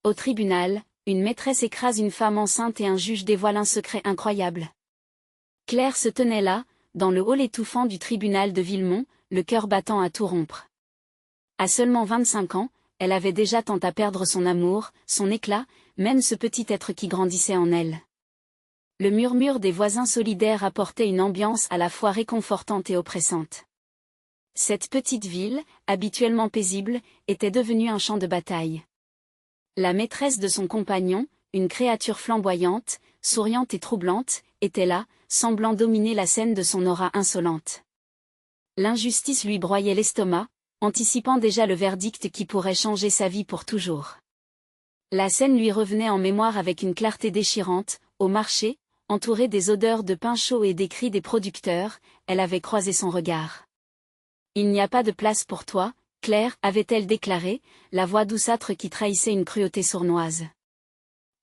Au tribunal, une maîtresse écrase une femme enceinte et un juge dévoile un secret incroyable. Claire se tenait là, dans le hall étouffant du tribunal de Villemont, le cœur battant à tout rompre. À seulement 25 ans, elle avait déjà tant à perdre son amour, son éclat, même ce petit être qui grandissait en elle. Le murmure des voisins solidaires apportait une ambiance à la fois réconfortante et oppressante. Cette petite ville, habituellement paisible, était devenue un champ de bataille. La maîtresse de son compagnon, une créature flamboyante, souriante et troublante, était là, semblant dominer la scène de son aura insolente. L'injustice lui broyait l'estomac, anticipant déjà le verdict qui pourrait changer sa vie pour toujours. La scène lui revenait en mémoire avec une clarté déchirante, au marché, entourée des odeurs de pain chaud et des cris des producteurs, elle avait croisé son regard. « Il n'y a pas de place pour toi, Claire », avait-elle déclaré, la voix douceâtre qui trahissait une cruauté sournoise.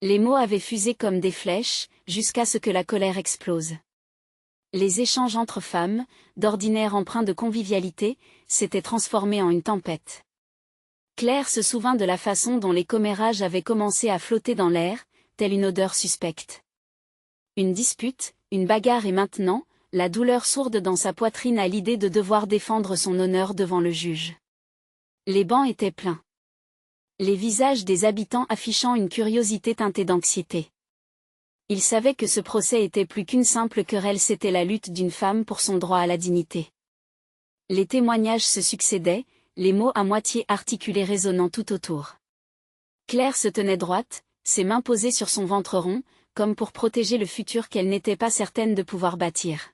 Les mots avaient fusé comme des flèches, jusqu'à ce que la colère explose. Les échanges entre femmes, d'ordinaire empreints de convivialité, s'étaient transformés en une tempête. Claire se souvint de la façon dont les commérages avaient commencé à flotter dans l'air, telle une odeur suspecte. Une dispute, une bagarre et maintenant, la douleur sourde dans sa poitrine à l'idée de devoir défendre son honneur devant le juge. Les bancs étaient pleins. Les visages des habitants affichant une curiosité teintée d'anxiété. Ils savaient que ce procès était plus qu'une simple querelle, c'était la lutte d'une femme pour son droit à la dignité. Les témoignages se succédaient, les mots à moitié articulés résonnant tout autour. Claire se tenait droite, ses mains posées sur son ventre rond, comme pour protéger le futur qu'elle n'était pas certaine de pouvoir bâtir.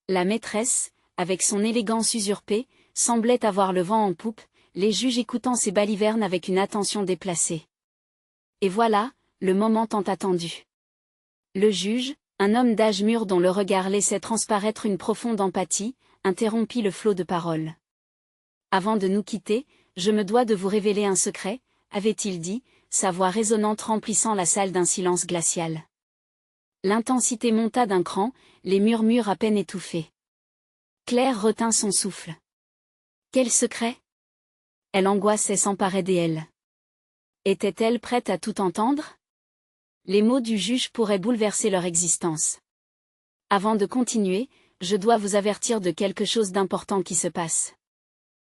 La maîtresse, avec son élégance usurpée, semblait avoir le vent en poupe, les juges écoutant ses balivernes avec une attention déplacée. Et voilà, le moment tant attendu. Le juge, un homme d'âge mûr dont le regard laissait transparaître une profonde empathie, interrompit le flot de paroles. « Avant de nous quitter, je me dois de vous révéler un secret », avait-il dit, sa voix résonnante remplissant la salle d'un silence glacial. L'intensité monta d'un cran, les murmures à peine étouffés. Claire retint son souffle. Quel secret? Elle angoissait s'emparer d'elle. Était-elle prête à tout entendre? Les mots du juge pourraient bouleverser leur existence. Avant de continuer, je dois vous avertir de quelque chose d'important qui se passe.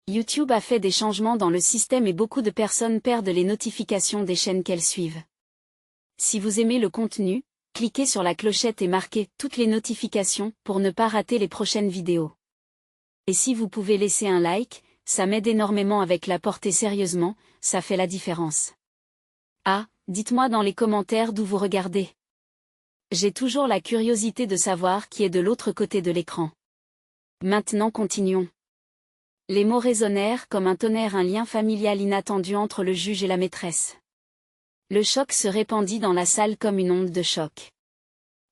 YouTube a fait des changements dans le système et beaucoup de personnes perdent les notifications des chaînes qu'elles suivent. Si vous aimez le contenu, cliquez sur la clochette et marquez toutes les notifications pour ne pas rater les prochaines vidéos. Et si vous pouvez laisser un like, ça m'aide énormément avec la portée sérieusement, ça fait la différence. Ah, dites-moi dans les commentaires d'où vous regardez. J'ai toujours la curiosité de savoir qui est de l'autre côté de l'écran. Maintenant continuons. Les mots résonnèrent comme un tonnerre, un lien familial inattendu entre le juge et la maîtresse. Le choc se répandit dans la salle comme une onde de choc.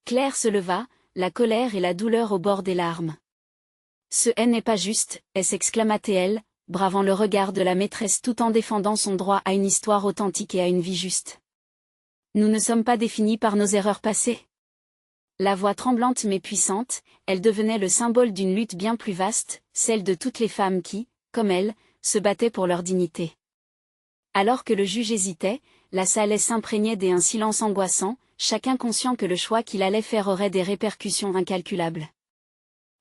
Claire se leva, la colère et la douleur au bord des larmes. « Ce n'est pas juste », s'exclama-t-elle, bravant le regard de la maîtresse tout en défendant son droit à une histoire authentique et à une vie juste. « Nous ne sommes pas définis par nos erreurs passées. » La voix tremblante mais puissante, elle devenait le symbole d'une lutte bien plus vaste, celle de toutes les femmes qui, comme elle, se battaient pour leur dignité. Alors que le juge hésitait, la salle s'imprégnait d'un silence angoissant, chacun conscient que le choix qu'il allait faire aurait des répercussions incalculables.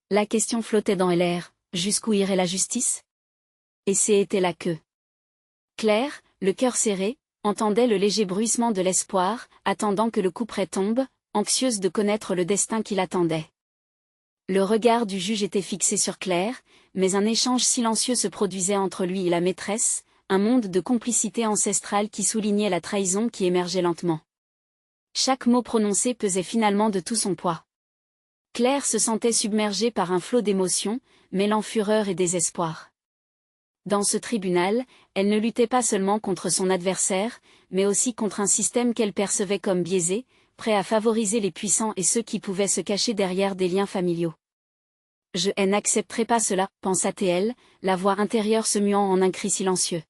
La question flottait dans l'air, jusqu'où irait la justice? Et c'était là que Claire, le cœur serré, entendait le léger bruissement de l'espoir, attendant que le couperet tombe, anxieuse de connaître le destin qui l'attendait. Le regard du juge était fixé sur Claire, mais un échange silencieux se produisait entre lui et la maîtresse, un monde de complicité ancestrale qui soulignait la trahison qui émergeait lentement. Chaque mot prononcé pesait finalement de tout son poids. Claire se sentait submergée par un flot d'émotions, mêlant fureur et désespoir. Dans ce tribunal, elle ne luttait pas seulement contre son adversaire, mais aussi contre un système qu'elle percevait comme biaisé, prêt à favoriser les puissants et ceux qui pouvaient se cacher derrière des liens familiaux. « Je n'accepterai pas cela », pensa-t-elle, la voix intérieure se muant en un cri silencieux.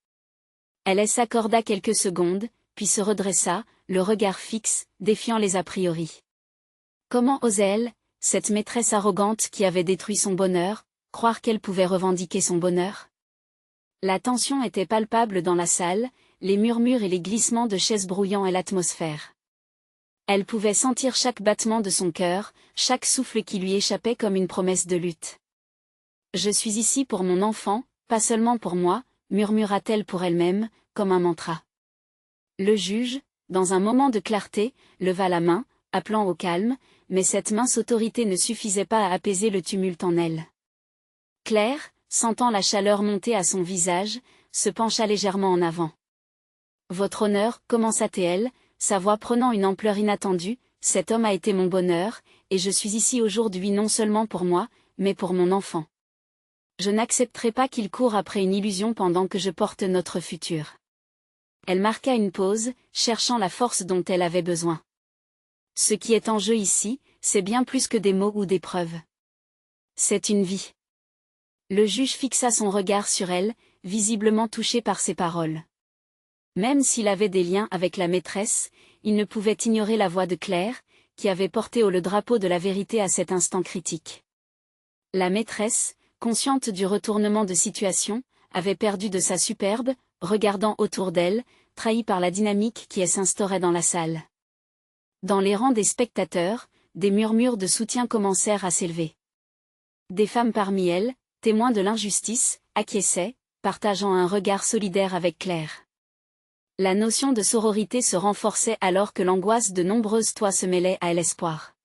Elle s'accorda quelques secondes, puis se redressa, le regard fixe, défiant les a priori. Comment osait-elle, cette maîtresse arrogante qui avait détruit son bonheur, croire qu'elle pouvait revendiquer son bonheur? La tension était palpable dans la salle, les murmures et les glissements de chaises brouillant et l'atmosphère. Elle pouvait sentir chaque battement de son cœur, chaque souffle qui lui échappait comme une promesse de lutte. « Je suis ici pour mon enfant, pas seulement pour moi », murmura-t-elle pour elle-même, comme un mantra. Le juge, dans un moment de clarté, leva la main, appelant au calme, mais cette mince autorité ne suffisait pas à apaiser le tumulte en elle. Claire, sentant la chaleur monter à son visage, se pencha légèrement en avant. « Votre honneur, commença-t-elle, sa voix prenant une ampleur inattendue, cet homme a été mon bonheur, et je suis ici aujourd'hui non seulement pour moi, mais pour mon enfant. Je n'accepterai pas qu'il court après une illusion pendant que je porte notre futur. » Elle marqua une pause, cherchant la force dont elle avait besoin. Ce qui est en jeu ici, c'est bien plus que des mots ou des preuves. C'est une vie. Le juge fixa son regard sur elle, visiblement touché par ses paroles. Même s'il avait des liens avec la maîtresse, il ne pouvait ignorer la voix de Claire, qui avait porté haut le drapeau de la vérité à cet instant critique. La maîtresse, consciente du retournement de situation, avait perdu de sa superbe, regardant autour d'elle, trahie par la dynamique qui s'instaurait dans la salle. Dans les rangs des spectateurs, des murmures de soutien commencèrent à s'élever. Des femmes parmi elles, témoins de l'injustice, acquiesçaient, partageant un regard solidaire avec Claire. La notion de sororité se renforçait alors que l'angoisse de nombreuses toits se mêlait à l'espoir.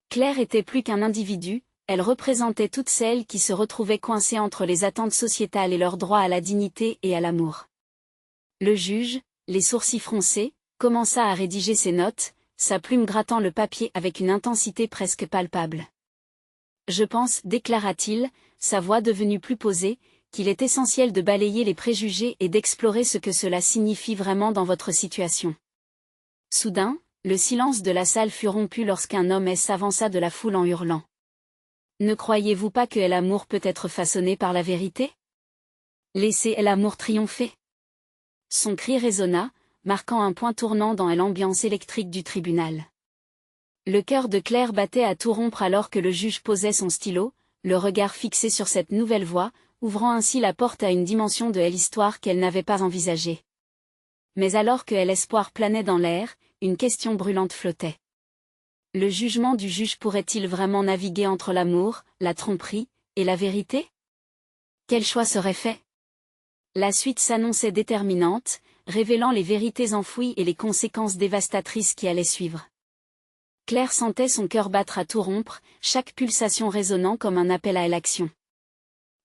Claire était plus qu'un individu, elle représentait toutes celles qui se retrouvaient coincées entre les attentes sociétales et leur droit à la dignité et à l'amour. Le juge, les sourcils froncés, commença à rédiger ses notes, sa plume grattant le papier avec une intensité presque palpable. « Je pense, déclara-t-il, sa voix devenue plus posée, qu'il est essentiel de balayer les préjugés et d'explorer ce que cela signifie vraiment dans votre situation. » Soudain, le silence de la salle fut rompu lorsqu'un homme s'avança de la foule en hurlant. « Ne croyez-vous pas que l'amour peut être façonné par la vérité? Laissez l'amour triompher. » Son cri résonna, marquant un point tournant dans l'ambiance électrique du tribunal. Le cœur de Claire battait à tout rompre alors que le juge posait son stylo, le regard fixé sur cette nouvelle voie, ouvrant ainsi la porte à une dimension de l'histoire qu'elle n'avait pas envisagée. Mais alors que l'espoir planait dans l'air, une question brûlante flottait. Le jugement du juge pourrait-il vraiment naviguer entre l'amour, la tromperie, et la vérité? Quel choix serait fait? La suite s'annonçait déterminante, révélant les vérités enfouies et les conséquences dévastatrices qui allaient suivre. Claire sentait son cœur battre à tout rompre, chaque pulsation résonnant comme un appel à l'action.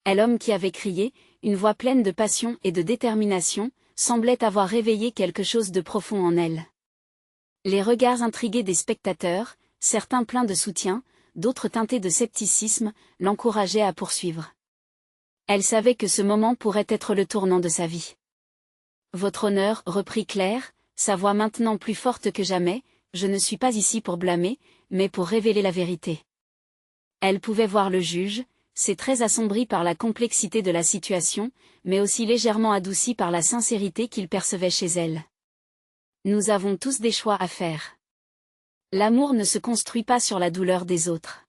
L'homme qui avait crié, une voix pleine de passion et de détermination, semblait avoir réveillé quelque chose de profond en elle. Les regards intrigués des spectateurs, certains pleins de soutien, d'autres teintés de scepticisme, l'encourageaient à poursuivre. Elle savait que ce moment pourrait être le tournant de sa vie. « Votre honneur, reprit Claire, sa voix maintenant plus forte que jamais, je ne suis pas ici pour blâmer, mais pour révéler la vérité. » Elle pouvait voir le juge, ses traits assombris par la complexité de la situation, mais aussi légèrement adoucis par la sincérité qu'il percevait chez elle. Nous avons tous des choix à faire. L'amour ne se construit pas sur la douleur des autres.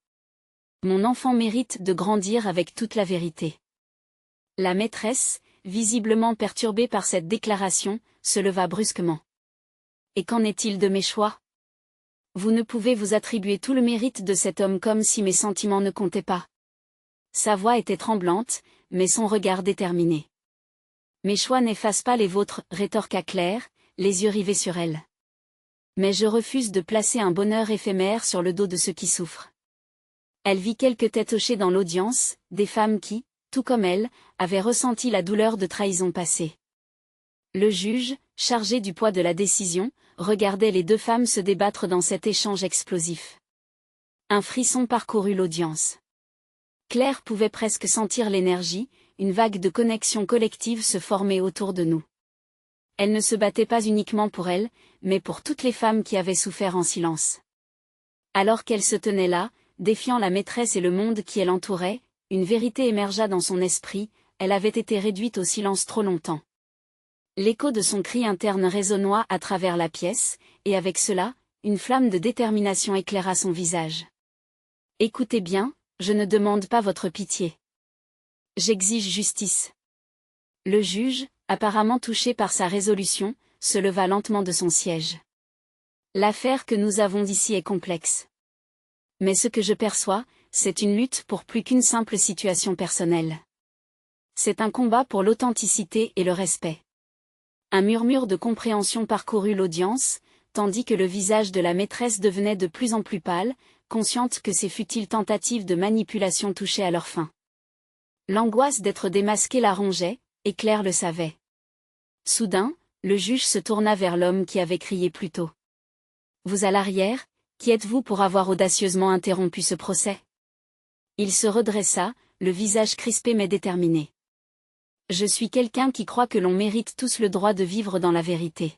Mon enfant mérite de grandir avec toute la vérité. La maîtresse, visiblement perturbée par cette déclaration, se leva brusquement. Et qu'en est-il de mes choix? Vous ne pouvez vous attribuer tout le mérite de cet homme comme si mes sentiments ne comptaient pas. Sa voix était tremblante, mais son regard déterminé. Mes choix n'effacent pas les vôtres, rétorqua Claire, les yeux rivés sur elle. Mais je refuse de placer un bonheur éphémère sur le dos de ceux qui souffrent. Elle vit quelques têtes hochées dans l'audience, des femmes qui, tout comme elle, avaient ressenti la douleur de trahison passée. Le juge, chargé du poids de la décision, regardait les deux femmes se débattre dans cet échange explosif. Un frisson parcourut l'audience. Claire pouvait presque sentir l'énergie, une vague de connexion collective se former autour de nous. Elle ne se battait pas uniquement pour elle, mais pour toutes les femmes qui avaient souffert en silence. Alors qu'elle se tenait là, défiant la maîtresse et le monde qui l'entourait, une vérité émergea dans son esprit, elle avait été réduite au silence trop longtemps. L'écho de son cri interne résonna à travers la pièce, et avec cela, une flamme de détermination éclaira son visage. « Écoutez bien, je ne demande pas votre pitié. J'exige justice. » Le juge, apparemment touché par sa résolution, se leva lentement de son siège. L'affaire que nous avons ici est complexe. Mais ce que je perçois, c'est une lutte pour plus qu'une simple situation personnelle. C'est un combat pour l'authenticité et le respect. Un murmure de compréhension parcourut l'audience, tandis que le visage de la maîtresse devenait de plus en plus pâle, consciente que ces futiles tentatives de manipulation touchaient à leur fin. L'angoisse d'être démasquée la rongeait, et Claire le savait. Soudain, le juge se tourna vers l'homme qui avait crié plus tôt. « Vous à l'arrière, qui êtes-vous pour avoir audacieusement interrompu ce procès ?» Il se redressa, le visage crispé mais déterminé. « Je suis quelqu'un qui croit que l'on mérite tous le droit de vivre dans la vérité.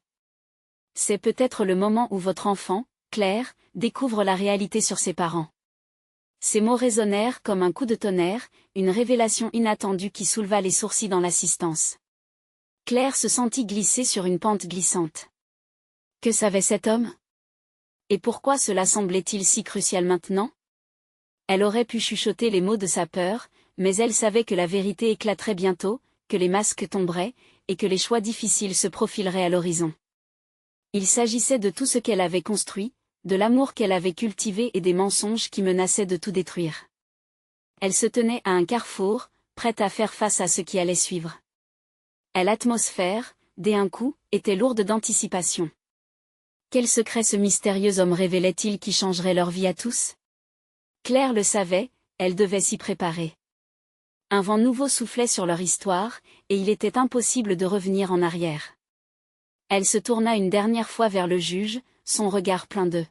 C'est peut-être le moment où votre enfant, Claire, découvre la réalité sur ses parents. » Ces mots résonnèrent comme un coup de tonnerre, une révélation inattendue qui souleva les sourcils dans l'assistance. Claire se sentit glisser sur une pente glissante. Que savait cet homme? Et pourquoi cela semblait-il si crucial maintenant? Elle aurait pu chuchoter les mots de sa peur, mais elle savait que la vérité éclaterait bientôt, que les masques tomberaient, et que les choix difficiles se profileraient à l'horizon. Il s'agissait de tout ce qu'elle avait construit, de l'amour qu'elle avait cultivé et des mensonges qui menaçaient de tout détruire. Elle se tenait à un carrefour, prête à faire face à ce qui allait suivre. L'atmosphère, dès un coup, était lourde d'anticipation. Quel secret ce mystérieux homme révélait-il qui changerait leur vie à tous? Claire le savait, elle devait s'y préparer. Un vent nouveau soufflait sur leur histoire, et il était impossible de revenir en arrière. Elle se tourna une dernière fois vers le juge, son regard plein de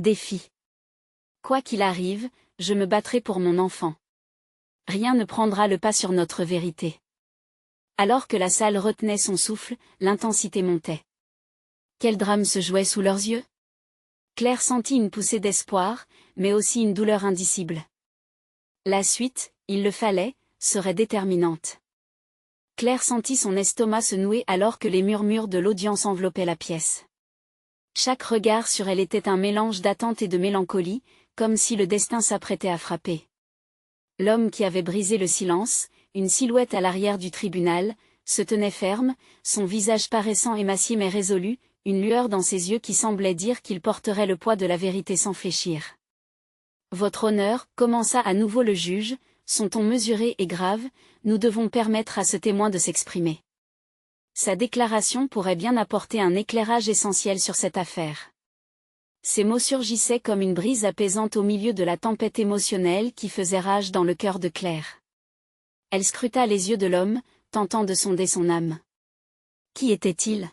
défi. Quoi qu'il arrive, je me battrai pour mon enfant. Rien ne prendra le pas sur notre vérité. Alors que la salle retenait son souffle, l'intensité montait. Quel drame se jouait sous leurs yeux? Claire sentit une poussée d'espoir, mais aussi une douleur indicible. La suite, il le fallait, serait déterminante. Claire sentit son estomac se nouer alors que les murmures de l'audience enveloppaient la pièce. Chaque regard sur elle était un mélange d'attente et de mélancolie, comme si le destin s'apprêtait à frapper. L'homme qui avait brisé le silence, une silhouette à l'arrière du tribunal, se tenait ferme, son visage paraissant émacié mais résolu, une lueur dans ses yeux qui semblait dire qu'il porterait le poids de la vérité sans fléchir. « Votre honneur, commença à nouveau le juge, son ton mesuré et grave, nous devons permettre à ce témoin de s'exprimer. Sa déclaration pourrait bien apporter un éclairage essentiel sur cette affaire. » Ces mots surgissaient comme une brise apaisante au milieu de la tempête émotionnelle qui faisait rage dans le cœur de Claire. Elle scruta les yeux de l'homme, tentant de sonder son âme. Qui était-il?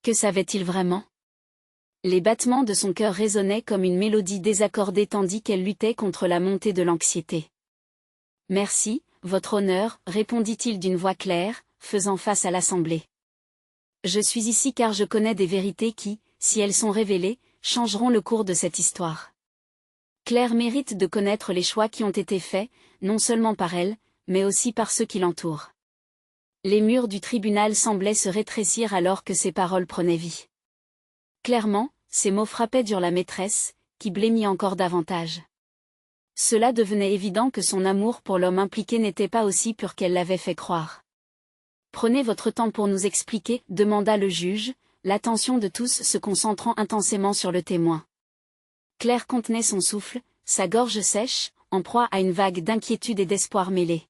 Que savait-il vraiment? Les battements de son cœur résonnaient comme une mélodie désaccordée tandis qu'elle luttait contre la montée de l'anxiété. « Merci, votre honneur, répondit-il d'une voix claire, faisant face à l'assemblée. Je suis ici car je connais des vérités qui, si elles sont révélées, changeront le cours de cette histoire. Claire mérite de connaître les choix qui ont été faits, non seulement par elle, mais aussi par ceux qui l'entourent. » Les murs du tribunal semblaient se rétrécir alors que ses paroles prenaient vie. Clairement, ces mots frappaient dur la maîtresse, qui blêmit encore davantage. Cela devenait évident que son amour pour l'homme impliqué n'était pas aussi pur qu'elle l'avait fait croire. « Prenez votre temps pour nous expliquer, » demanda le juge, l'attention de tous se concentrant intensément sur le témoin. Claire contenait son souffle, sa gorge sèche, en proie à une vague d'inquiétude et d'espoir mêlés.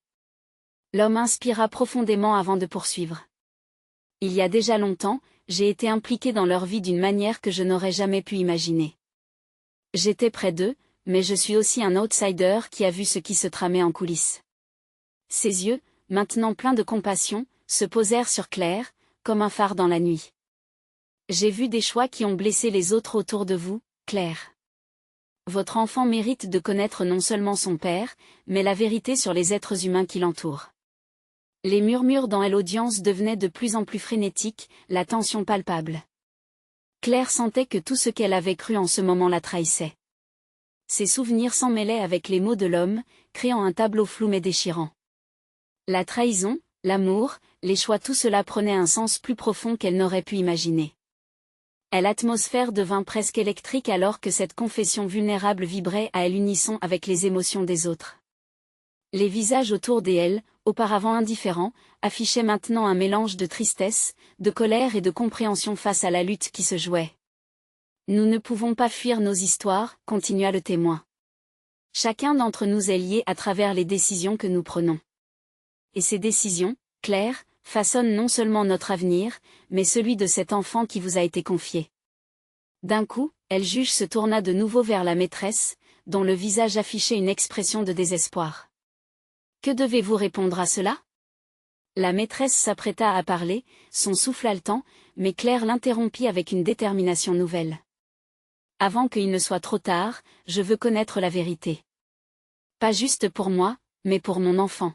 L'homme inspira profondément avant de poursuivre. « Il y a déjà longtemps, j'ai été impliqué dans leur vie d'une manière que je n'aurais jamais pu imaginer. J'étais près d'eux, mais je suis aussi un outsider qui a vu ce qui se tramait en coulisses. » Ses yeux, maintenant pleins de compassion, se posèrent sur Claire, comme un phare dans la nuit. « J'ai vu des choix qui ont blessé les autres autour de vous, Claire. Votre enfant mérite de connaître non seulement son père, mais la vérité sur les êtres humains qui l'entourent. » Les murmures dans l'audience devenaient de plus en plus frénétiques, la tension palpable. Claire sentait que tout ce qu'elle avait cru en ce moment la trahissait. Ses souvenirs s'en mêlaient avec les mots de l'homme, créant un tableau flou mais déchirant. La trahison, l'amour, les choix, tout cela prenait un sens plus profond qu'elle n'aurait pu imaginer. L'atmosphère devint presque électrique alors que cette confession vulnérable vibrait à l'unisson avec les émotions des autres. Les visages autour d'elle, auparavant indifférents, affichaient maintenant un mélange de tristesse, de colère et de compréhension face à la lutte qui se jouait. Nous ne pouvons pas fuir nos histoires, continua le témoin. Chacun d'entre nous est lié à travers les décisions que nous prenons. Et ces décisions, Claire, façonnent non seulement notre avenir, mais celui de cet enfant qui vous a été confié. D'un coup, El-Juge se tourna de nouveau vers la maîtresse, dont le visage affichait une expression de désespoir. Que devez-vous répondre à cela? La maîtresse s'apprêta à parler, son souffle haletant, mais Claire l'interrompit avec une détermination nouvelle. Avant qu'il ne soit trop tard, je veux connaître la vérité. Pas juste pour moi, mais pour mon enfant.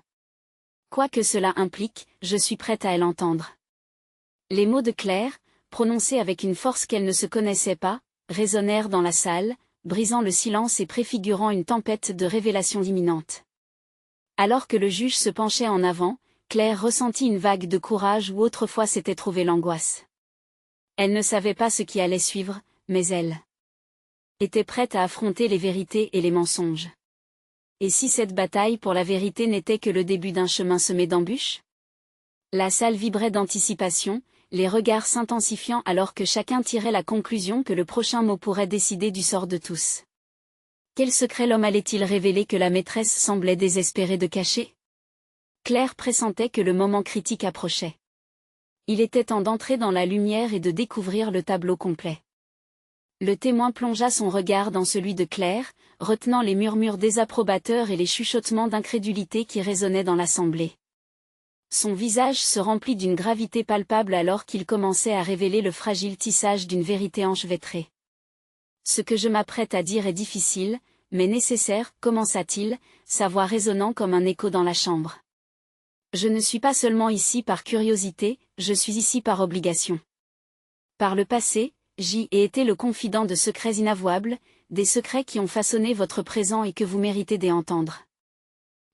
Quoi que cela implique, je suis prête à l'entendre. Les mots de Claire, prononcés avec une force qu'elle ne se connaissait pas, résonnèrent dans la salle, brisant le silence et préfigurant une tempête de révélations imminentes. Alors que le juge se penchait en avant, Claire ressentit une vague de courage où autrefois s'était trouvée l'angoisse. Elle ne savait pas ce qui allait suivre, mais elle était prête à affronter les vérités et les mensonges. Et si cette bataille pour la vérité n'était que le début d'un chemin semé d'embûches? La salle vibrait d'anticipation, les regards s'intensifiant alors que chacun tirait la conclusion que le prochain mot pourrait décider du sort de tous. Quel secret l'homme allait-il révéler que la maîtresse semblait désespérée de cacher? Claire pressentait que le moment critique approchait. Il était temps d'entrer dans la lumière et de découvrir le tableau complet. Le témoin plongea son regard dans celui de Claire, retenant les murmures désapprobateurs et les chuchotements d'incrédulité qui résonnaient dans l'assemblée. Son visage se remplit d'une gravité palpable alors qu'il commençait à révéler le fragile tissage d'une vérité enchevêtrée. Ce que je m'apprête à dire est difficile, mais nécessaire, commença-t-il, sa voix résonnant comme un écho dans la chambre. Je ne suis pas seulement ici par curiosité, je suis ici par obligation. Par le passé, j'y ai été le confident de secrets inavouables, des secrets qui ont façonné votre présent et que vous méritez d'entendre.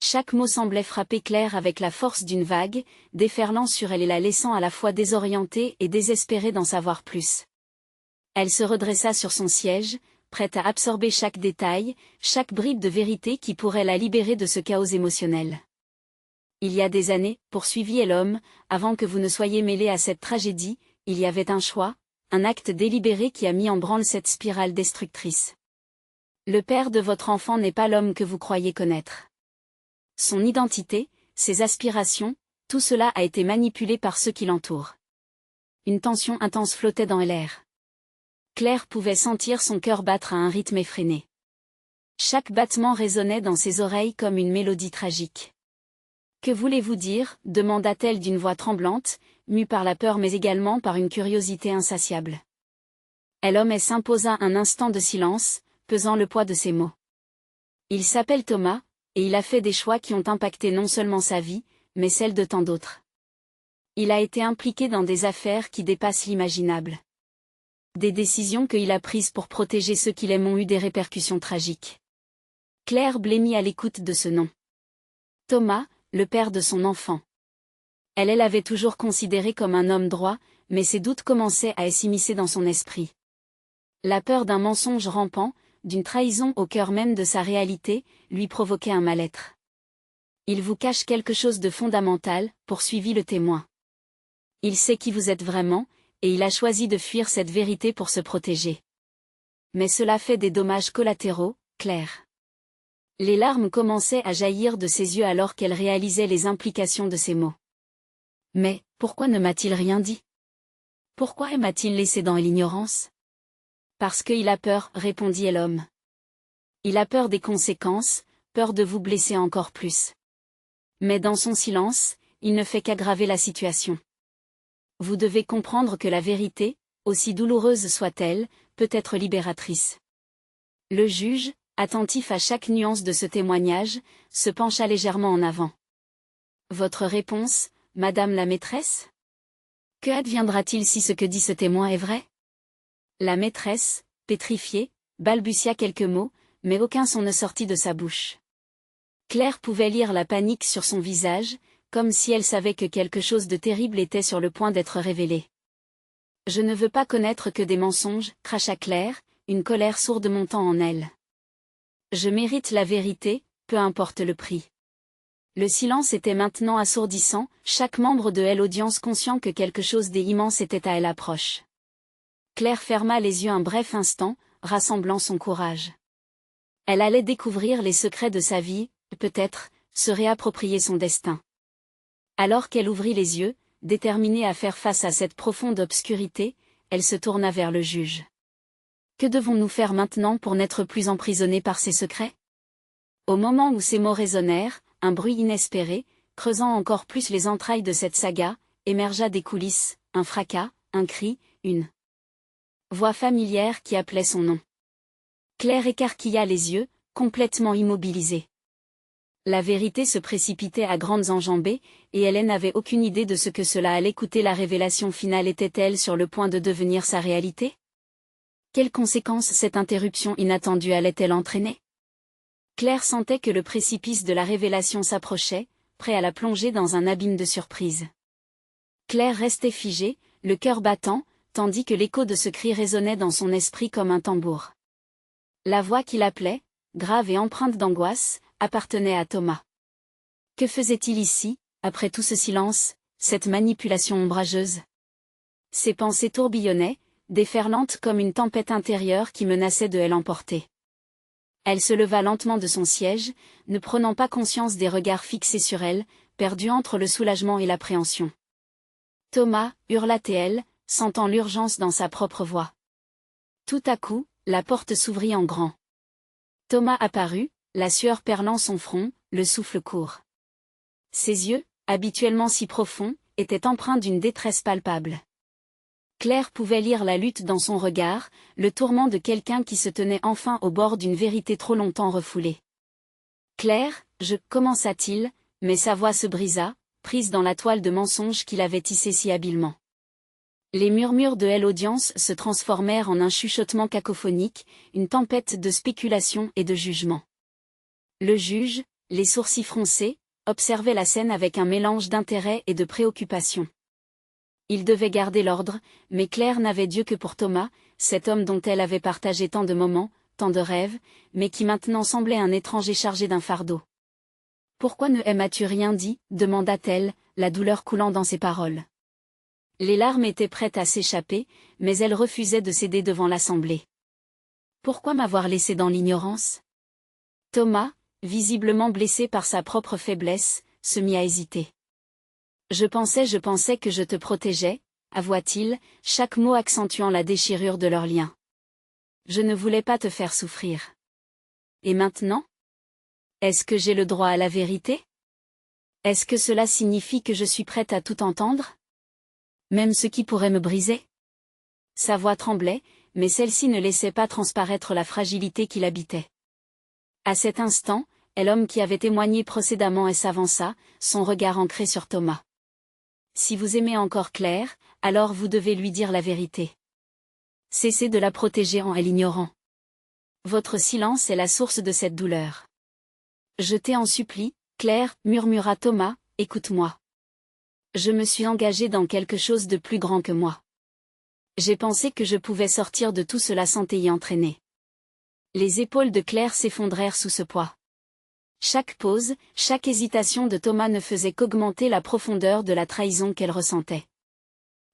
Chaque mot semblait frapper Claire avec la force d'une vague, déferlant sur elle et la laissant à la fois désorientée et désespérée d'en savoir plus. Elle se redressa sur son siège, prête à absorber chaque détail, chaque bribe de vérité qui pourrait la libérer de ce chaos émotionnel. Il y a des années, poursuivit l'homme, avant que vous ne soyez mêlé à cette tragédie, il y avait un choix, un acte délibéré qui a mis en branle cette spirale destructrice. Le père de votre enfant n'est pas l'homme que vous croyez connaître. Son identité, ses aspirations, tout cela a été manipulé par ceux qui l'entourent. Une tension intense flottait dans l'air. Claire pouvait sentir son cœur battre à un rythme effréné. Chaque battement résonnait dans ses oreilles comme une mélodie tragique. Que voulez-vous dire? Demanda-t-elle d'une voix tremblante, mue par la peur mais également par une curiosité insatiable. L'homme s'imposa un instant de silence, pesant le poids de ses mots. Il s'appelle Thomas, et il a fait des choix qui ont impacté non seulement sa vie, mais celle de tant d'autres. Il a été impliqué dans des affaires qui dépassent l'imaginable. Des décisions qu'il a prises pour protéger ceux qui l'aiment ont eu des répercussions tragiques. Claire blêmit à l'écoute de ce nom. Thomas, le père de son enfant. Elle l'avait toujours considéré comme un homme droit, mais ses doutes commençaient à s'immiscer dans son esprit. La peur d'un mensonge rampant, d'une trahison au cœur même de sa réalité, lui provoquait un mal-être. Il vous cache quelque chose de fondamental, poursuivit le témoin. Il sait qui vous êtes vraiment, et il a choisi de fuir cette vérité pour se protéger. Mais cela fait des dommages collatéraux, Claire. Les larmes commençaient à jaillir de ses yeux alors qu'elle réalisait les implications de ses mots. Mais, pourquoi ne m'a-t-il rien dit? Pourquoi m'a-t-il laissé dans l'ignorance? Parce qu'il a peur, répondit l'homme. Il a peur des conséquences, peur de vous blesser encore plus. Mais dans son silence, il ne fait qu'aggraver la situation. Vous devez comprendre que la vérité, aussi douloureuse soit-elle, peut être libératrice. Le juge, attentif à chaque nuance de ce témoignage, se pencha légèrement en avant. Votre réponse, madame la maîtresse? Que adviendra-t-il si ce que dit ce témoin est vrai? La maîtresse, pétrifiée, balbutia quelques mots, mais aucun son ne sortit de sa bouche. Claire pouvait lire la panique sur son visage, comme si elle savait que quelque chose de terrible était sur le point d'être révélé. Je ne veux pas connaître que des mensonges, cracha Claire, une colère sourde montant en elle. Je mérite la vérité, peu importe le prix. Le silence était maintenant assourdissant, chaque membre de l'audience conscient que quelque chose d'immense était à elle approche. Claire ferma les yeux un bref instant, rassemblant son courage. Elle allait découvrir les secrets de sa vie, peut-être, se réapproprier son destin. Alors qu'elle ouvrit les yeux, déterminée à faire face à cette profonde obscurité, elle se tourna vers le juge. Que devons-nous faire maintenant pour n'être plus emprisonnés par ces secrets? Au moment où ces mots résonnèrent, un bruit inespéré, creusant encore plus les entrailles de cette saga, émergea des coulisses, un fracas, un cri, une voix familière qui appelait son nom. Claire écarquilla les yeux, complètement immobilisée. La vérité se précipitait à grandes enjambées, et elle n'avait aucune idée de ce que cela allait coûter. La révélation finale était-elle sur le point de devenir sa réalité? Quelles conséquences cette interruption inattendue allait-elle entraîner? Claire sentait que le précipice de la révélation s'approchait, prêt à la plonger dans un abîme de surprise. Claire restait figée, le cœur battant, tandis que l'écho de ce cri résonnait dans son esprit comme un tambour. La voix qui l'appelait, grave et empreinte d'angoisse, appartenait à Thomas. Que faisait-il ici, après tout ce silence, cette manipulation ombrageuse? Ses pensées tourbillonnaient, déferlantes comme une tempête intérieure qui menaçait de l'emporter. Elle se leva lentement de son siège, ne prenant pas conscience des regards fixés sur elle, perdue entre le soulagement et l'appréhension. Thomas, hurla-t-elle, sentant l'urgence dans sa propre voix. Tout à coup, la porte s'ouvrit en grand. Thomas apparut, la sueur perlant son front, le souffle court. Ses yeux, habituellement si profonds, étaient empreints d'une détresse palpable. Claire pouvait lire la lutte dans son regard, le tourment de quelqu'un qui se tenait enfin au bord d'une vérité trop longtemps refoulée. « Claire, commença-t-il, mais sa voix se brisa, prise dans la toile de mensonges qu'il avait tissée si habilement. Les murmures de l'audience se transformèrent en un chuchotement cacophonique, une tempête de spéculation et de jugement. Le juge, les sourcils froncés, observait la scène avec un mélange d'intérêt et de préoccupation. Il devait garder l'ordre, mais Claire n'avait Dieu que pour Thomas, cet homme dont elle avait partagé tant de moments, tant de rêves, mais qui maintenant semblait un étranger chargé d'un fardeau. « Pourquoi ne m'as-tu rien dit ?» demanda-t-elle, la douleur coulant dans ses paroles. Les larmes étaient prêtes à s'échapper, mais elle refusait de céder devant l'assemblée. « Pourquoi m'avoir laissé dans l'ignorance ?» Thomas, visiblement blessé par sa propre faiblesse, se mit à hésiter. Je pensais que je te protégeais, avoua-t-il, chaque mot accentuant la déchirure de leur lien. Je ne voulais pas te faire souffrir. Et maintenant? Est-ce que j'ai le droit à la vérité? Est-ce que cela signifie que je suis prête à tout entendre? Même ce qui pourrait me briser? Sa voix tremblait, mais celle-ci ne laissait pas transparaître la fragilité qui l'habitait. À cet instant, l'homme qui avait témoigné précédemment s'avança, son regard ancré sur Thomas. Si vous aimez encore Claire, alors vous devez lui dire la vérité. Cessez de la protéger en l'ignorant. Votre silence est la source de cette douleur. Je t'en supplie, Claire, murmura Thomas, écoute-moi. Je me suis engagé dans quelque chose de plus grand que moi. J'ai pensé que je pouvais sortir de tout cela sans t'y entraîner. Les épaules de Claire s'effondrèrent sous ce poids. Chaque pause, chaque hésitation de Thomas ne faisait qu'augmenter la profondeur de la trahison qu'elle ressentait.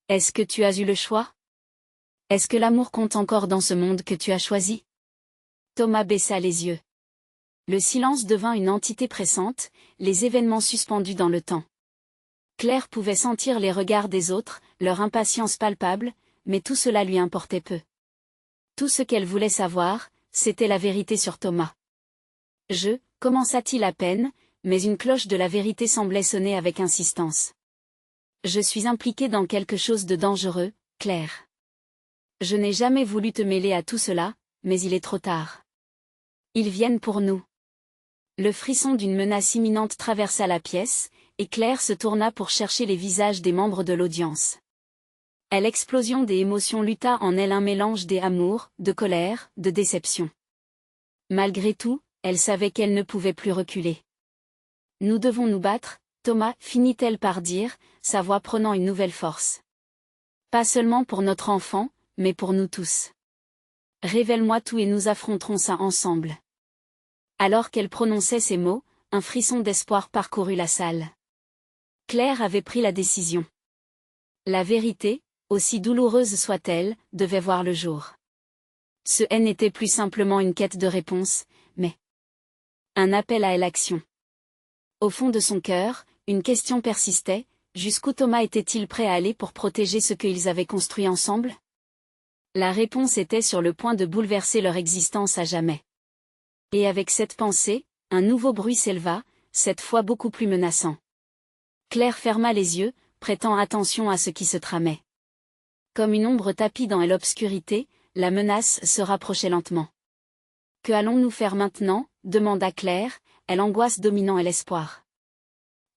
Est-ce que tu as eu le choix? Est-ce que l'amour compte encore dans ce monde que tu as choisi? Thomas baissa les yeux. Le silence devint une entité pressante, les événements suspendus dans le temps. Claire pouvait sentir les regards des autres, leur impatience palpable, mais tout cela lui importait peu. Tout ce qu'elle voulait savoir, c'était la vérité sur Thomas. Commença-t-il à peine, mais une cloche de la vérité semblait sonner avec insistance. Je suis impliqué dans quelque chose de dangereux, Claire. Je n'ai jamais voulu te mêler à tout cela, mais il est trop tard. Ils viennent pour nous. Le frisson d'une menace imminente traversa la pièce, et Claire se tourna pour chercher les visages des membres de l'audience. L'explosion des émotions lutta en elle un mélange d'amour, de colère, de déception. Malgré tout, elle savait qu'elle ne pouvait plus reculer. Nous devons nous battre, Thomas, finit-elle par dire, sa voix prenant une nouvelle force. Pas seulement pour notre enfant, mais pour nous tous. Révèle-moi tout et nous affronterons ça ensemble. Alors qu'elle prononçait ces mots, un frisson d'espoir parcourut la salle. Claire avait pris la décision. La vérité, aussi douloureuse soit-elle, devait voir le jour. Ce n'était plus simplement une quête de réponse, mais un appel à l'action. Au fond de son cœur, une question persistait, jusqu'où Thomas était-il prêt à aller pour protéger ce qu'ils avaient construit ensemble? La réponse était sur le point de bouleverser leur existence à jamais. Et avec cette pensée, un nouveau bruit s'éleva, cette fois beaucoup plus menaçant. Claire ferma les yeux, prêtant attention à ce qui se tramait. Comme une ombre tapie dans l'obscurité, la menace se rapprochait lentement. « Que allons-nous faire maintenant ?» demanda Claire, elle l'angoisse dominant et l'espoir.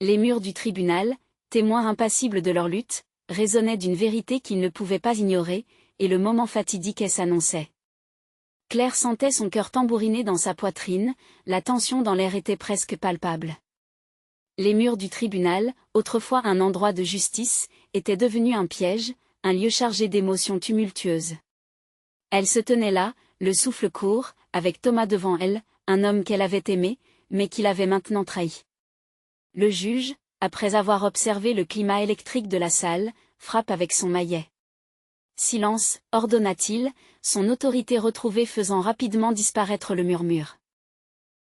Les murs du tribunal, témoins impassibles de leur lutte, résonnaient d'une vérité qu'ils ne pouvaient pas ignorer, et le moment fatidique s'annonçait. Claire sentait son cœur tambouriner dans sa poitrine, la tension dans l'air était presque palpable. Les murs du tribunal, autrefois un endroit de justice, étaient devenus un piège, un lieu chargé d'émotions tumultueuses. Elle se tenait là, le souffle court, avec Thomas devant elle, un homme qu'elle avait aimé, mais qui l'avait maintenant trahi. Le juge, après avoir observé le climat électrique de la salle, frappe avec son maillet. « Silence » ordonna-t-il, son autorité retrouvée faisant rapidement disparaître le murmure.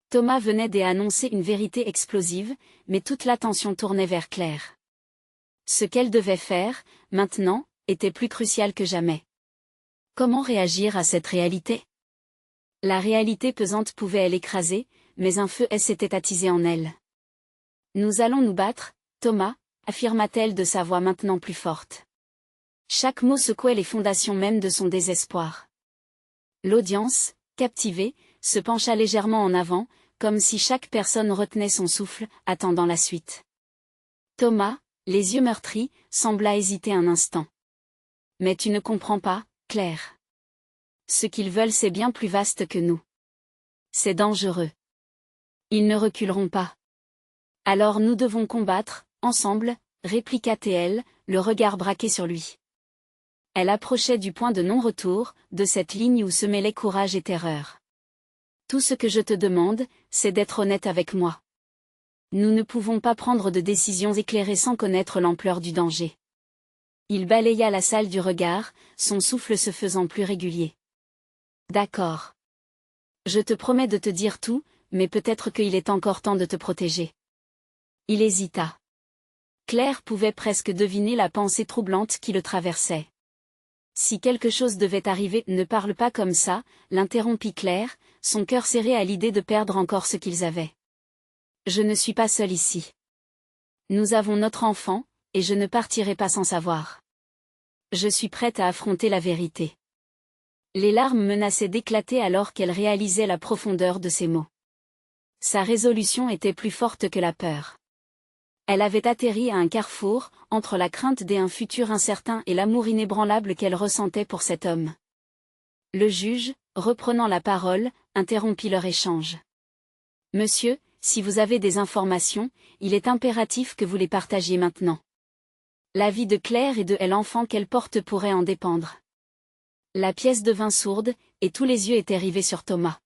Thomas venait d'annoncer une vérité explosive, mais toute l'attention tournait vers Claire. Ce qu'elle devait faire, maintenant, était plus crucial que jamais. Comment réagir à cette réalité? La réalité pesante pouvait l'écraser, mais un feu s'était attisé en elle. « Nous allons nous battre, Thomas » affirma-t-elle de sa voix maintenant plus forte. Chaque mot secouait les fondations même de son désespoir. L'audience, captivée, se pencha légèrement en avant, comme si chaque personne retenait son souffle, attendant la suite. Thomas, les yeux meurtris, sembla hésiter un instant. « Mais tu ne comprends pas, Claire. Ce qu'ils veulent c'est bien plus vaste que nous. C'est dangereux. Ils ne reculeront pas. Alors nous devons combattre, ensemble, répliqua-t-elle, le regard braqué sur lui. Elle approchait du point de non-retour, de cette ligne où se mêlaient courage et terreur. Tout ce que je te demande, c'est d'être honnête avec moi. Nous ne pouvons pas prendre de décisions éclairées sans connaître l'ampleur du danger. Il balaya la salle du regard, son souffle se faisant plus régulier. D'accord. Je te promets de te dire tout, mais peut-être qu'il est encore temps de te protéger. Il hésita. Claire pouvait presque deviner la pensée troublante qui le traversait. Si quelque chose devait arriver, ne parle pas comme ça, l'interrompit Claire, son cœur serré à l'idée de perdre encore ce qu'ils avaient. Je ne suis pas seule ici. Nous avons notre enfant, et je ne partirai pas sans savoir. Je suis prête à affronter la vérité. Les larmes menaçaient d'éclater alors qu'elle réalisait la profondeur de ses mots. Sa résolution était plus forte que la peur. Elle avait atterri à un carrefour, entre la crainte d'un futur incertain et l'amour inébranlable qu'elle ressentait pour cet homme. Le juge, reprenant la parole, interrompit leur échange. « Monsieur, si vous avez des informations, il est impératif que vous les partagiez maintenant. La vie de Claire et de l'enfant qu'elle porte pourrait en dépendre. » La pièce devint sourde, et tous les yeux étaient rivés sur Thomas.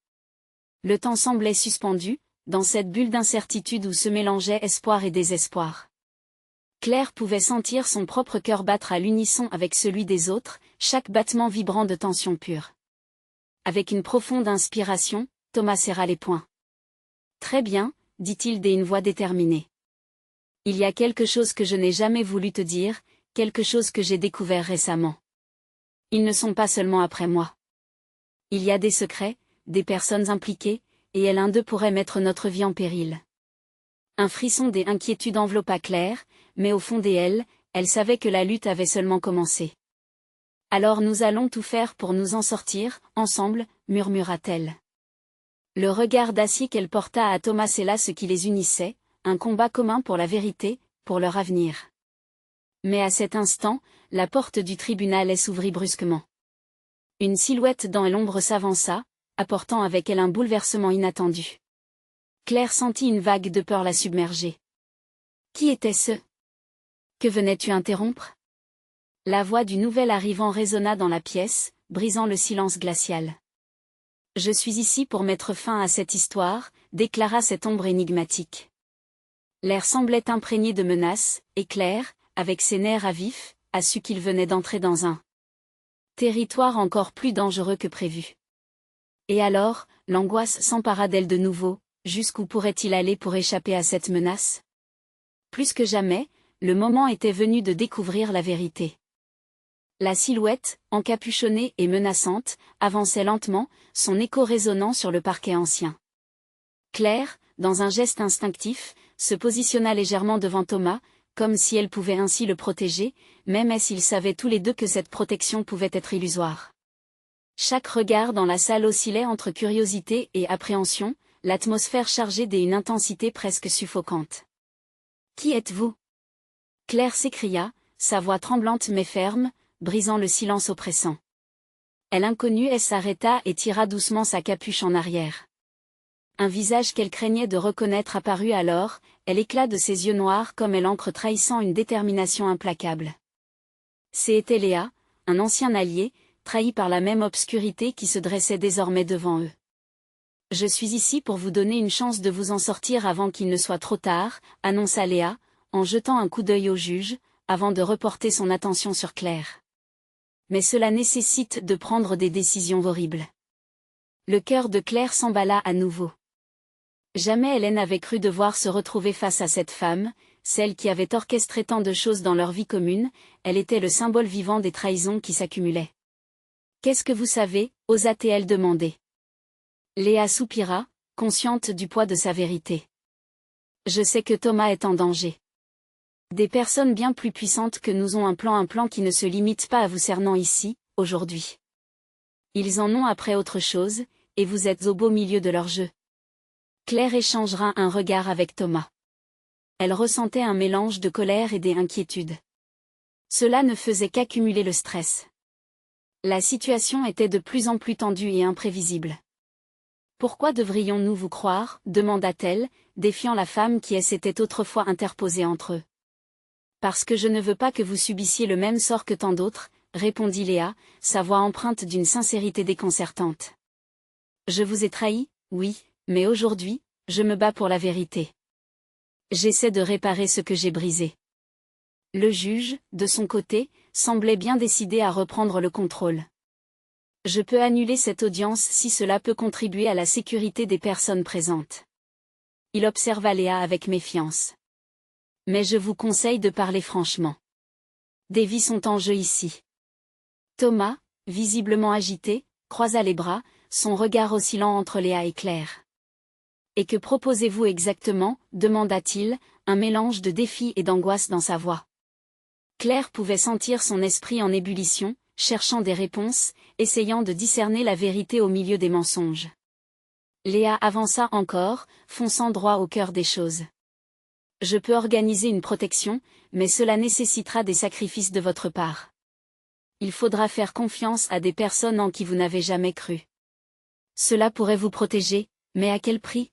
Le temps semblait suspendu, dans cette bulle d'incertitude où se mélangeaient espoir et désespoir. Claire pouvait sentir son propre cœur battre à l'unisson avec celui des autres, chaque battement vibrant de tension pure. Avec une profonde inspiration, Thomas serra les poings. « Très bien, » dit-il d'une voix déterminée. « Il y a quelque chose que je n'ai jamais voulu te dire, quelque chose que j'ai découvert récemment. Ils ne sont pas seulement après moi. Il y a des secrets, des personnes impliquées, et l'un d'eux pourrait mettre notre vie en péril. » Un frisson d'inquiétude enveloppa Claire, mais au fond d'elle, elle savait que la lutte avait seulement commencé. « Alors nous allons tout faire pour nous en sortir, ensemble, » murmura-t-elle. Le regard d'acier qu'elle porta à Thomas est là ce qui les unissait, un combat commun pour la vérité, pour leur avenir. Mais à cet instant, la porte du tribunal s'ouvrit brusquement. Une silhouette dans l'ombre s'avança, apportant avec elle un bouleversement inattendu. Claire sentit une vague de peur la submerger. Qui était-ce? Que venais-tu interrompre? La voix du nouvel arrivant résonna dans la pièce, brisant le silence glacial. Je suis ici pour mettre fin à cette histoire, déclara cette ombre énigmatique. L'air semblait imprégné de menaces, et Claire, avec ses nerfs à vif, a su qu'il venait d'entrer dans un territoire encore plus dangereux que prévu. Et alors, l'angoisse s'empara d'elle de nouveau, jusqu'où pourrait-il aller pour échapper à cette menace? Plus que jamais, le moment était venu de découvrir la vérité. La silhouette, encapuchonnée et menaçante, avançait lentement, son écho résonnant sur le parquet ancien. Claire, dans un geste instinctif, se positionna légèrement devant Thomas, comme si elle pouvait ainsi le protéger, même s'ils savaient tous les deux que cette protection pouvait être illusoire. Chaque regard dans la salle oscillait entre curiosité et appréhension, l'atmosphère chargée d'une intensité presque suffocante. « Qui êtes-vous » Claire s'écria, sa voix tremblante mais ferme, brisant le silence oppressant. L'inconnue s'arrêta et tira doucement sa capuche en arrière. Un visage qu'elle craignait de reconnaître apparut alors, l'éclat de ses yeux noirs comme l'encre trahissant une détermination implacable. C'était Léa, un ancien allié, trahi par la même obscurité qui se dressait désormais devant eux. « Je suis ici pour vous donner une chance de vous en sortir avant qu'il ne soit trop tard, » annonça Léa, en jetant un coup d'œil au juge, avant de reporter son attention sur Claire. « Mais cela nécessite de prendre des décisions horribles. » Le cœur de Claire s'emballa à nouveau. Jamais elle n'avait cru devoir se retrouver face à cette femme, celle qui avait orchestré tant de choses dans leur vie commune, elle était le symbole vivant des trahisons qui s'accumulaient. « Qu'est-ce que vous savez » osa-t-elle demander. Léa soupira, consciente du poids de sa vérité. « Je sais que Thomas est en danger. Des personnes bien plus puissantes que nous ont un plan qui ne se limite pas à vous cernant ici, aujourd'hui. Ils en ont après autre chose, et vous êtes au beau milieu de leur jeu. » Claire échangera un regard avec Thomas. Elle ressentait un mélange de colère et d'inquiétude. Cela ne faisait qu'accumuler le stress. La situation était de plus en plus tendue et imprévisible. « Pourquoi devrions-nous vous croire » demanda-t-elle, défiant la femme qui s'était autrefois interposée entre eux. « Parce que je ne veux pas que vous subissiez le même sort que tant d'autres, » répondit Léa, sa voix empreinte d'une sincérité déconcertante. « Je vous ai trahi, oui, mais aujourd'hui, je me bats pour la vérité. J'essaie de réparer ce que j'ai brisé. » Le juge, de son côté, semblait bien décidé à reprendre le contrôle. « Je peux annuler cette audience si cela peut contribuer à la sécurité des personnes présentes. » Il observa Léa avec méfiance. « Mais je vous conseille de parler franchement. Des vies sont en jeu ici. » Thomas, visiblement agité, croisa les bras, son regard oscillant entre Léa et Claire. « Et que proposez-vous exactement » demanda-t-il, un mélange de défi et d'angoisse dans sa voix. Claire pouvait sentir son esprit en ébullition, cherchant des réponses, essayant de discerner la vérité au milieu des mensonges. Léa avança encore, fonçant droit au cœur des choses. « Je peux organiser une protection, mais cela nécessitera des sacrifices de votre part. Il faudra faire confiance à des personnes en qui vous n'avez jamais cru. Cela pourrait vous protéger, mais à quel prix ?»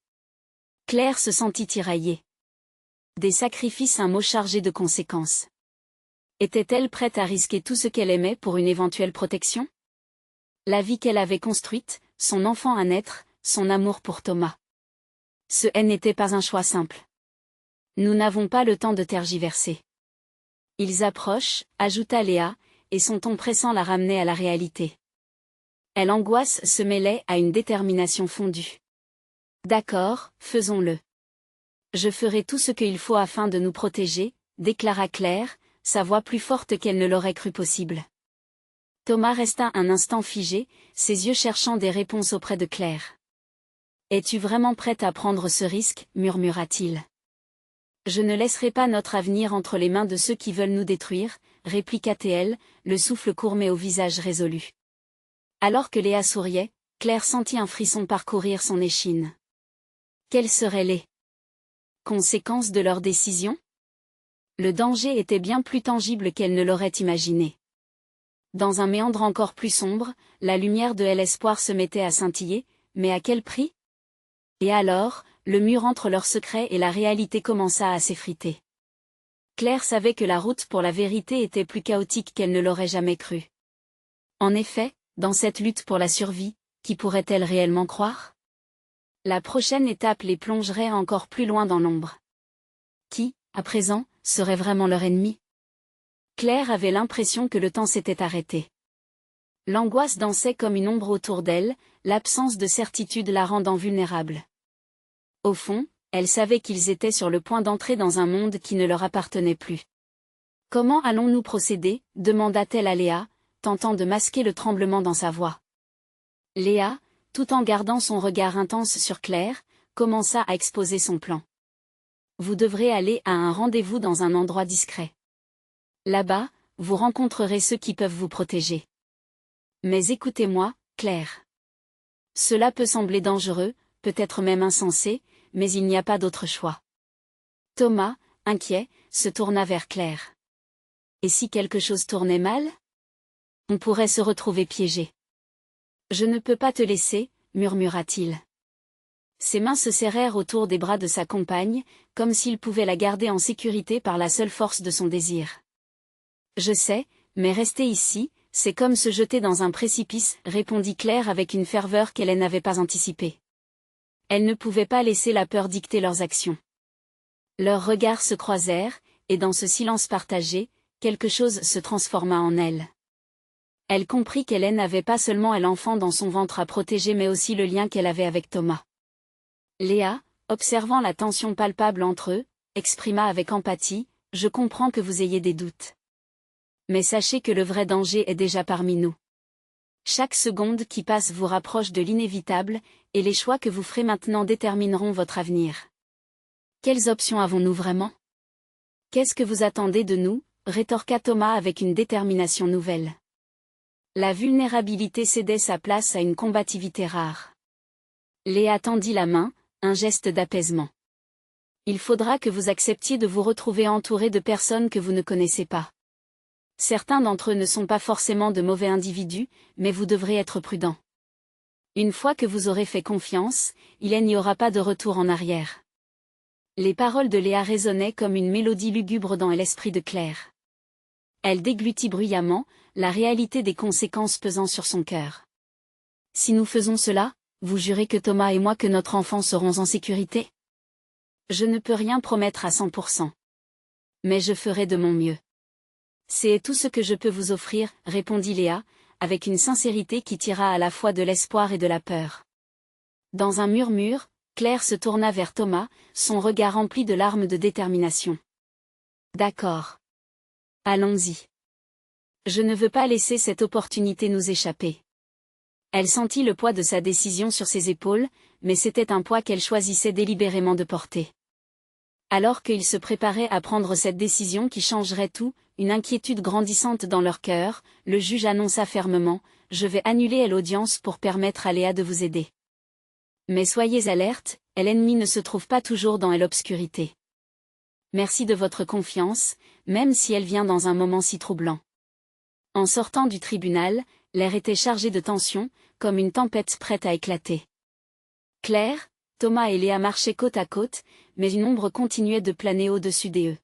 Claire se sentit tiraillée. Des sacrifices, un mot chargé de conséquences. Était-elle prête à risquer tout ce qu'elle aimait pour une éventuelle protection? La vie qu'elle avait construite, son enfant à naître, son amour pour Thomas. Ce n'était pas un choix simple. Nous n'avons pas le temps de tergiverser. Ils approchent, ajouta Léa, et son ton pressant la ramenait à la réalité. L'angoisse se mêlait à une détermination fondue. D'accord, faisons-le. Je ferai tout ce qu'il faut afin de nous protéger, déclara Claire, sa voix plus forte qu'elle ne l'aurait cru possible. Thomas resta un instant figé, ses yeux cherchant des réponses auprès de Claire. « Es-tu vraiment prête à prendre ce risque » murmura-t-il. « Je ne laisserai pas notre avenir entre les mains de ceux qui veulent nous détruire » répliqua-t-elle, le souffle court mais au visage résolu. Alors que Léa souriait, Claire sentit un frisson parcourir son échine. Quelles seraient les conséquences de leur décision? Le danger était bien plus tangible qu'elle ne l'aurait imaginé. Dans un méandre encore plus sombre, la lumière de l'espoir se mettait à scintiller, mais à quel prix? Et alors, le mur entre leur secret et la réalité commença à s'effriter. Claire savait que la route pour la vérité était plus chaotique qu'elle ne l'aurait jamais cru. En effet, dans cette lutte pour la survie, qui pourrait-elle réellement croire? La prochaine étape les plongerait encore plus loin dans l'ombre. Qui, à présent, serait vraiment leur ennemi? Claire avait l'impression que le temps s'était arrêté. L'angoisse dansait comme une ombre autour d'elle, l'absence de certitude la rendant vulnérable. Au fond, elle savait qu'ils étaient sur le point d'entrer dans un monde qui ne leur appartenait plus. « Comment allons-nous procéder ?» demanda-t-elle à Léa, tentant de masquer le tremblement dans sa voix. Léa, tout en gardant son regard intense sur Claire, commença à exposer son plan. « Vous devrez aller à un rendez-vous dans un endroit discret. Là-bas, vous rencontrerez ceux qui peuvent vous protéger. Mais écoutez-moi, Claire. Cela peut sembler dangereux, peut-être même insensé, mais il n'y a pas d'autre choix. » Thomas, inquiet, se tourna vers Claire. « Et si quelque chose tournait mal? On pourrait se retrouver piégé. »« Je ne peux pas te laisser, » murmura-t-il. Ses mains se serrèrent autour des bras de sa compagne, comme s'il pouvait la garder en sécurité par la seule force de son désir. « Je sais, mais rester ici, c'est comme se jeter dans un précipice, » répondit Claire avec une ferveur qu'elle n'avait pas anticipée. Elle ne pouvait pas laisser la peur dicter leurs actions. Leurs regards se croisèrent, et dans ce silence partagé, quelque chose se transforma en elle. Elle comprit qu'Hélène n'avait pas seulement l'enfant dans son ventre à protéger mais aussi le lien qu'elle avait avec Thomas. Léa, observant la tension palpable entre eux, exprima avec empathie, « Je comprends que vous ayez des doutes. Mais sachez que le vrai danger est déjà parmi nous. Chaque seconde qui passe vous rapproche de l'inévitable, et les choix que vous ferez maintenant détermineront votre avenir. Quelles options avons-nous vraiment? Qu'est-ce que vous attendez de nous? Rétorqua Thomas avec une détermination nouvelle. La vulnérabilité cédait sa place à une combativité rare. Léa tendit la main, un geste d'apaisement. Il faudra que vous acceptiez de vous retrouver entouré de personnes que vous ne connaissez pas. Certains d'entre eux ne sont pas forcément de mauvais individus, mais vous devrez être prudent. Une fois que vous aurez fait confiance, il n'y aura pas de retour en arrière. » Les paroles de Léa résonnaient comme une mélodie lugubre dans l'esprit de Claire. Elle déglutit bruyamment, la réalité des conséquences pesant sur son cœur. « Si nous faisons cela, vous jurez que Thomas et moi que notre enfant serons en sécurité? » « Je ne peux rien promettre à 100%. Mais je ferai de mon mieux. » « C'est tout ce que je peux vous offrir, » répondit Léa, avec une sincérité qui tira à la fois de l'espoir et de la peur. Dans un murmure, Claire se tourna vers Thomas, son regard rempli de larmes de détermination. « D'accord. Allons-y. Je ne veux pas laisser cette opportunité nous échapper. » Elle sentit le poids de sa décision sur ses épaules, mais c'était un poids qu'elle choisissait délibérément de porter. Alors qu'ils se préparaient à prendre cette décision qui changerait tout, une inquiétude grandissante dans leur cœur, le juge annonça fermement, « Je vais annuler l'audience pour permettre à Léa de vous aider. Mais soyez alerte, l'ennemi ne se trouve pas toujours dans l'obscurité. Merci de votre confiance, même si elle vient dans un moment si troublant. » En sortant du tribunal, l'air était chargé de tension, comme une tempête prête à éclater. Claire, Thomas et Léa marchaient côte à côte, mais une ombre continuait de planer au-dessus d'eux.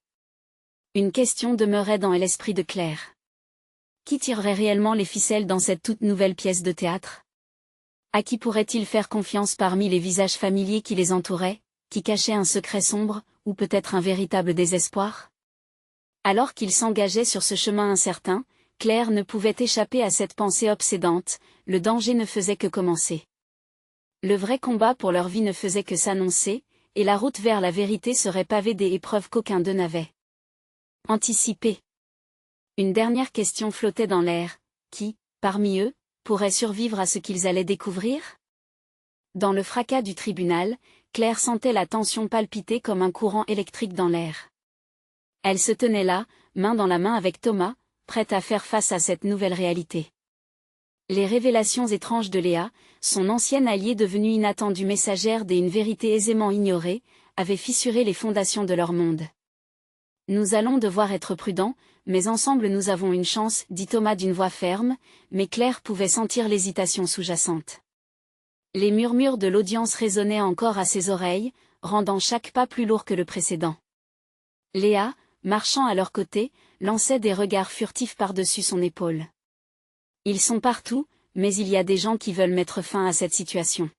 Une question demeurait dans l'esprit de Claire. Qui tirerait réellement les ficelles dans cette toute nouvelle pièce de théâtre? À qui pourrait-il faire confiance parmi les visages familiers qui les entouraient, qui cachaient un secret sombre, ou peut-être un véritable désespoir? Alors qu'il s'engageait sur ce chemin incertain, Claire ne pouvait échapper à cette pensée obsédante, le danger ne faisait que commencer. Le vrai combat pour leur vie ne faisait que s'annoncer, et la route vers la vérité serait pavée des épreuves qu'aucun d'eux n'avait anticipées. Une dernière question flottait dans l'air, qui, parmi eux, pourrait survivre à ce qu'ils allaient découvrir? Dans le fracas du tribunal, Claire sentait la tension palpiter comme un courant électrique dans l'air. Elle se tenait là, main dans la main avec Thomas, prête à faire face à cette nouvelle réalité. Les révélations étranges de Léa, son ancienne alliée devenue inattendue messagère d'une vérité aisément ignorée, avaient fissuré les fondations de leur monde. « Nous allons devoir être prudents, mais ensemble nous avons une chance, » dit Thomas d'une voix ferme, mais Claire pouvait sentir l'hésitation sous-jacente. Les murmures de l'audience résonnaient encore à ses oreilles, rendant chaque pas plus lourd que le précédent. Léa, marchant à leur côté, lançait des regards furtifs par-dessus son épaule. Ils sont partout, mais il y a des gens qui veulent mettre fin à cette situation.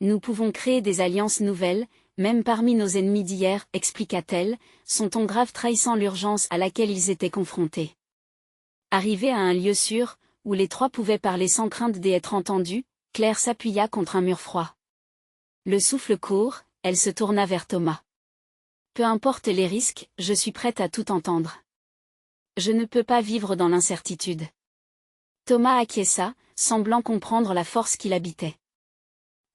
Nous pouvons créer des alliances nouvelles, même parmi nos ennemis d'hier, expliqua-t-elle, son ton grave trahissant l'urgence à laquelle ils étaient confrontés. Arrivés à un lieu sûr, où les trois pouvaient parler sans crainte d'être entendus, Claire s'appuya contre un mur froid. Le souffle court, elle se tourna vers Thomas. Peu importe les risques, je suis prête à tout entendre. Je ne peux pas vivre dans l'incertitude. Thomas acquiesça, semblant comprendre la force qui l'habitait.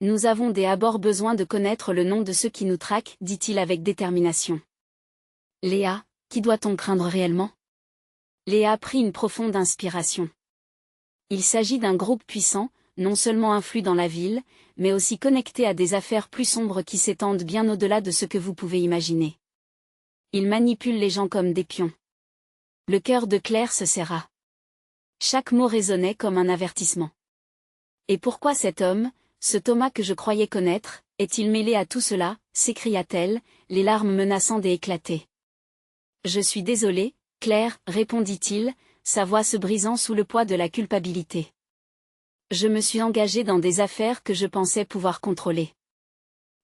Nous avons d'abord besoin de connaître le nom de ceux qui nous traquent, dit-il avec détermination. Léa, qui doit-on craindre réellement? Léa prit une profonde inspiration. Il s'agit d'un groupe puissant, non seulement influent dans la ville, mais aussi connectés à des affaires plus sombres qui s'étendent bien au-delà de ce que vous pouvez imaginer. Ils manipulent les gens comme des pions. Le cœur de Claire se serra. Chaque mot résonnait comme un avertissement. Et pourquoi cet homme, ce Thomas que je croyais connaître, est-il mêlé à tout cela, s'écria-t-elle, les larmes menaçant d'éclater. Je suis désolée, Claire, répondit-il, sa voix se brisant sous le poids de la culpabilité. Je me suis engagée dans des affaires que je pensais pouvoir contrôler.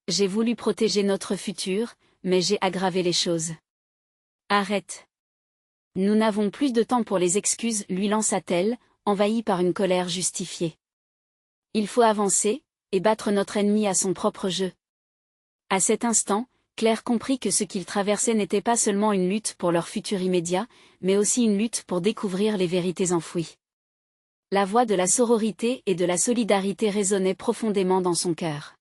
J'ai voulu protéger notre futur, mais j'ai aggravé les choses. Arrête. Nous n'avons plus de temps pour les excuses, lui lança-t-elle, envahie par une colère justifiée. Il faut avancer, et battre notre ennemi à son propre jeu. À cet instant, Claire comprit que ce qu'ils traversaient n'était pas seulement une lutte pour leur futur immédiat, mais aussi une lutte pour découvrir les vérités enfouies. La voix de la sororité et de la solidarité résonnait profondément dans son cœur.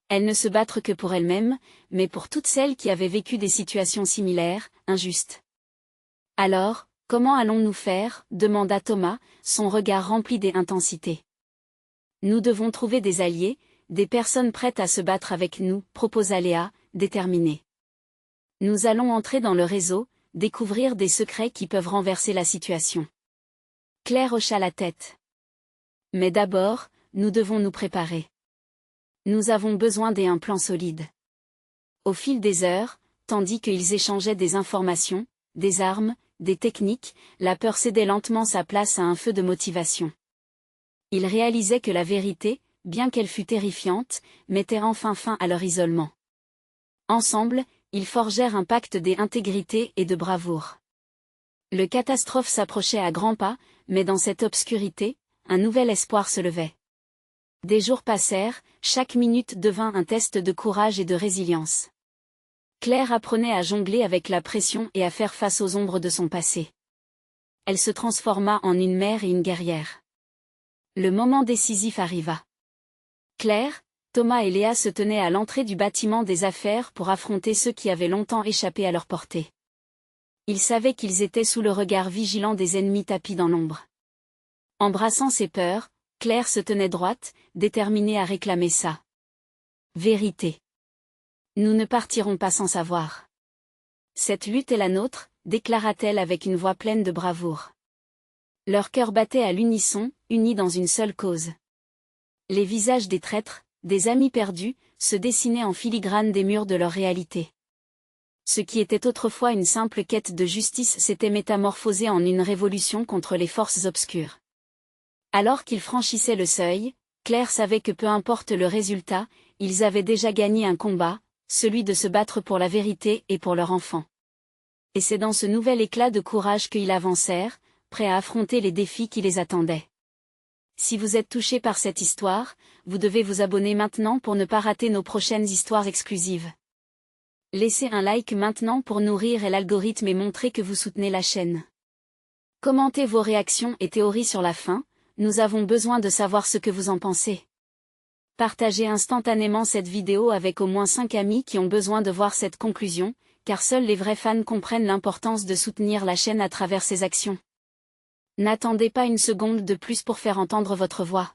Elles ne se battent que pour elles-mêmes, mais pour toutes celles qui avaient vécu des situations similaires, injustes. Alors, comment allons-nous faire? Demanda Thomas, son regard rempli d'intensité. Nous devons trouver des alliés, des personnes prêtes à se battre avec nous, proposa Léa, déterminée. Nous allons entrer dans le réseau, découvrir des secrets qui peuvent renverser la situation. Claire hocha la tête. Mais d'abord, nous devons nous préparer. Nous avons besoin d'un plan solide. Au fil des heures, tandis qu'ils échangeaient des informations, des armes, des techniques, la peur cédait lentement sa place à un feu de motivation. Ils réalisaient que la vérité, bien qu'elle fût terrifiante, mettait enfin fin à leur isolement. Ensemble, ils forgèrent un pacte d'intégrité et de bravoure. Le catastrophe s'approchait à grands pas, mais dans cette obscurité, un nouvel espoir se levait. Des jours passèrent, chaque minute devint un test de courage et de résilience. Claire apprenait à jongler avec la pression et à faire face aux ombres de son passé. Elle se transforma en une mère et une guerrière. Le moment décisif arriva. Claire, Thomas et Léa se tenaient à l'entrée du bâtiment des affaires pour affronter ceux qui avaient longtemps échappé à leur portée. Ils savaient qu'ils étaient sous le regard vigilant des ennemis tapis dans l'ombre. Embrassant ses peurs, Claire se tenait droite, déterminée à réclamer sa vérité. Nous ne partirons pas sans savoir. Cette lutte est la nôtre, déclara-t-elle avec une voix pleine de bravoure. Leurs cœurs battaient à l'unisson, unis dans une seule cause. Les visages des traîtres, des amis perdus, se dessinaient en filigrane des murs de leur réalité. Ce qui était autrefois une simple quête de justice s'était métamorphosé en une révolution contre les forces obscures. Alors qu'ils franchissaient le seuil, Claire savait que peu importe le résultat, ils avaient déjà gagné un combat, celui de se battre pour la vérité et pour leur enfant. Et c'est dans ce nouvel éclat de courage qu'ils avancèrent, prêts à affronter les défis qui les attendaient. Si vous êtes touché par cette histoire, vous devez vous abonner maintenant pour ne pas rater nos prochaines histoires exclusives. Laissez un like maintenant pour nourrir l'algorithme et montrer que vous soutenez la chaîne. Commentez vos réactions et théories sur la fin, nous avons besoin de savoir ce que vous en pensez. Partagez instantanément cette vidéo avec au moins 5 amis qui ont besoin de voir cette conclusion, car seuls les vrais fans comprennent l'importance de soutenir la chaîne à travers ses actions. N'attendez pas une seconde de plus pour faire entendre votre voix.